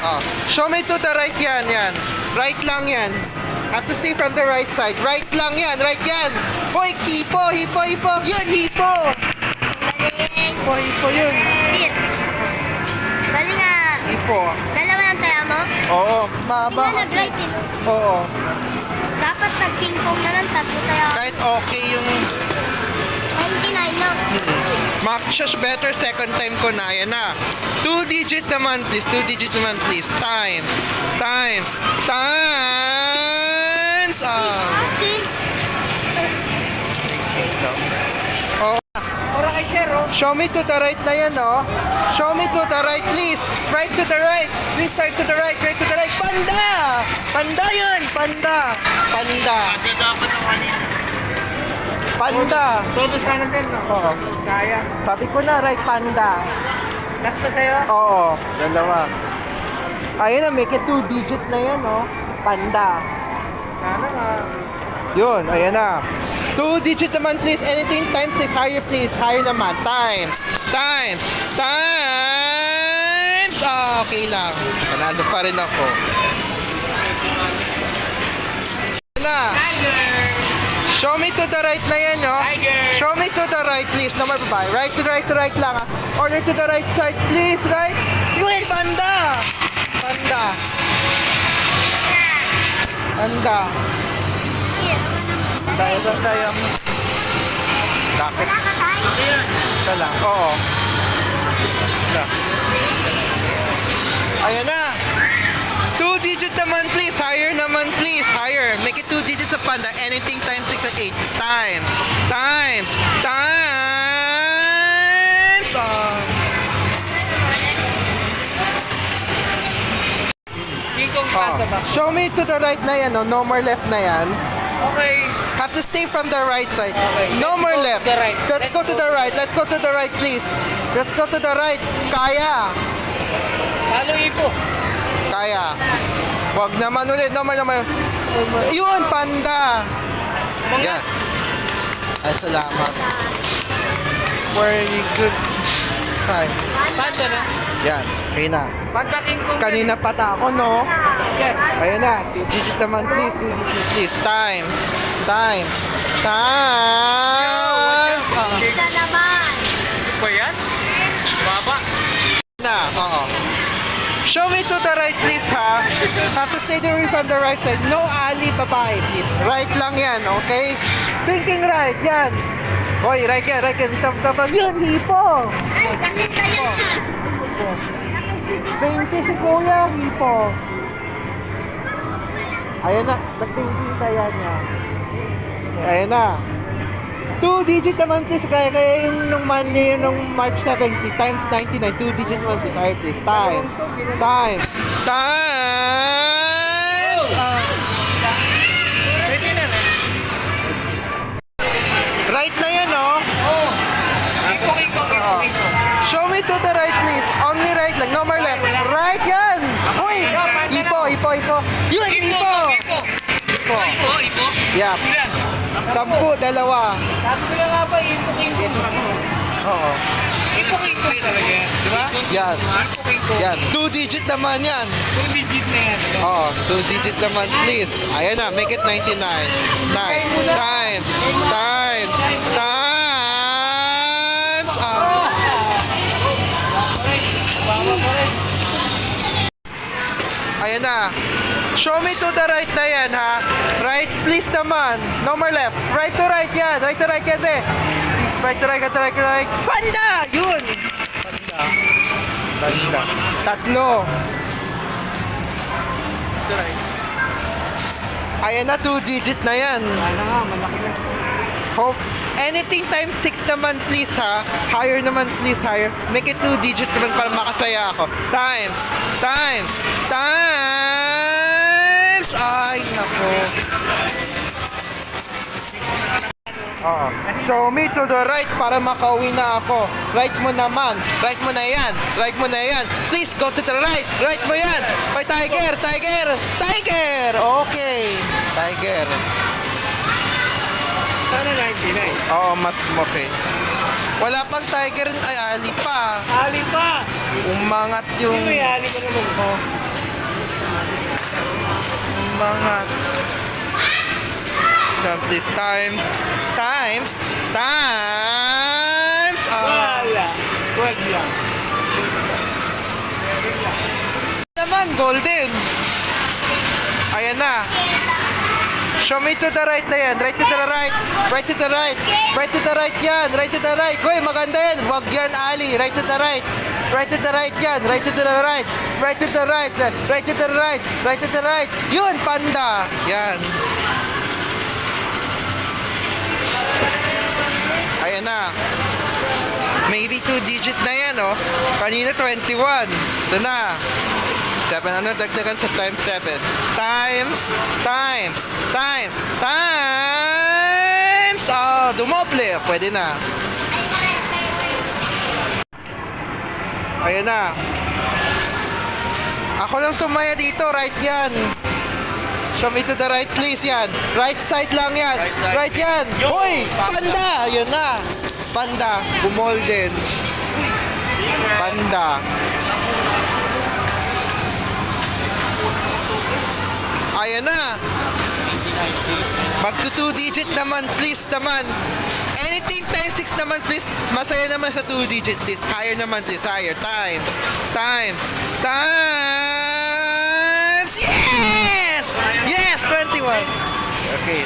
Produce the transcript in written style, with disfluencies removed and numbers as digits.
Oh. Show me to the right yan, yan. Right lang yan. Have to stay from the right side. Right lang yan, right yan. Boy, hipo, hipo, hipo. Yan, hipo. Galing. Hipo yun. Sit. Galing nga. Hipo. Dalawa ang taya mo? Oo, mahaba Hindi na kasi. nag-right eh. Oo. Dapat nag-king kong na ng tatlo kaya Kahit okay yung 99 lang. Much better second time ko na. Yan na. 2-digit naman please. 2-digit naman please. Times. Times. Times. Ah. 6. Oh. Show me to the right na yan, oh. Show me to the right, please. Right to the right. This side to the right. Right to the right. Panda! Panda yun. Panda. Panda. Panda. Todo sana din, no? Oo. Kaya. Sabi ko na, right, panda. Last na sa'yo? Oo, dalawa. Ayun na, make it 2-digit na yan, oh. Panda. Sana nga. Yun, ayan na. 2-digit naman, please. Anything times 6, higher, please. Higher naman. Times. Times. Times. Ah, okay lang. Panalo pa rin ako. Ayan na. Show me to the right na yan, no? Show me to the right, please. No more babae. Right to right lang, ah. Order to the right side, please. Right? Yun, panda. Panda. Panda. Dahil ba tayo? Bakit? Ito lang. Oo. Ito. Ayan na. 2-digit naman please. Higher naman please. Higher. Make it 2 digits sa panda. Anything times 6 and 8. Times. Times. Times. Kikong kasa ba? Show me to the right na yan. No more left na yan. Okay. Have to stay from the right side. Okay. No Let's more go to left. the right. Let's go to the right. Let's go to the right, please. Let's go to the right. Kaya. Halo ipo. Kaya. Wag naman ulit. No more, no more. Yun, panda. Yan. Ay, salamat. Very good time. Panda na. Yan. Rina. Panda king kong. Kanina pata ako, no? Yes. Ayun na. 2-digit naman, please. 2-digit, please. Times. Times. Times. Isa naman. Ba yan? Baba. Na, oo. Show me to the right, please, ha? Have to stay away from the right side. No ali, babae, please. Right lang yan, okay? Thinking right, yan. Hoy, right yan, right yan. Tama, yun, hipo. Ay, nakita yan siya. 20 si Kuya, hipo. Ayan na, nag-painting kaya niya. Ayan na. 2-digit naman please, kaya yung nung Monday, nung March 70, times 99, 2-digit naman please, higher please, times, times, times, Pwede na na. right na yan, oh. Oo. Iko. Show me to the right please, only right lang, no more left, right yan, uy, ipo, yun, ipo, yeah, 10, dalawa, Sabi ko na nga ba, iko. oo, Iko talaga yan. Di ba? yan, Iko. yan, 2-digit naman yan. 2 digit na yan. Oo, 2-digit naman please. Ayan na, make it 99. Times. Ayan na. Show me to the right na yan, ha? Right, please naman. No more left. Right to right yan. Right to right yan, eh. Right to right. Panda! Yun! Panda. Tatlo. Ayan na, 2-digit na yan. Ano nga, malaki na. Hope. Anything times 6 naman please, ha. Higher naman please, higher. Make it 2-digit naman para makasaya ako. Times. Ay, nako. Oo. Show me to the right para makauwi na ako. Right mo naman. Right mo na yan. Please go to the right. Right mo yan. By Tiger. Okay. Tiger. Sana 99. Oo, mas okay. Wala pang tiger, ay ali pa. Ali pa! Umangat yung... Hindi may ali pa naman. Oh. umangat. Yan, please. Times. Wala. 12 lang. Naman, golden. Ayan na. Show me to the right na yan. Right to the right. Right to the right. Right to the right yan. Right to the right. Uy, maganda yan. Wag yan, Ali. Right to the right. Right to the right yan. Right to the right. Right to the right. Right to the right. Right to the right. Yun, panda. Yan. Ayan na. Maybe 2-digit na yan, oh. Kanina 21. Ito na. 7, ano dagdagan sa times 7? Times! Oh, dumoble. Pwede na. Ayan na. Ako lang tumaya dito. Right yan. Show me to the right, please. Yan. Right side lang yan. Right yan. Hoy! Panda! Ayan na. Panda. Bumolden. Panda. Ayan na. Magto 2-digit naman, please naman. Anything times 6 naman, please. Masaya naman sa 2-digit, please. Higher naman, please. Higher. Times. Yes! Yes! 21. Okay.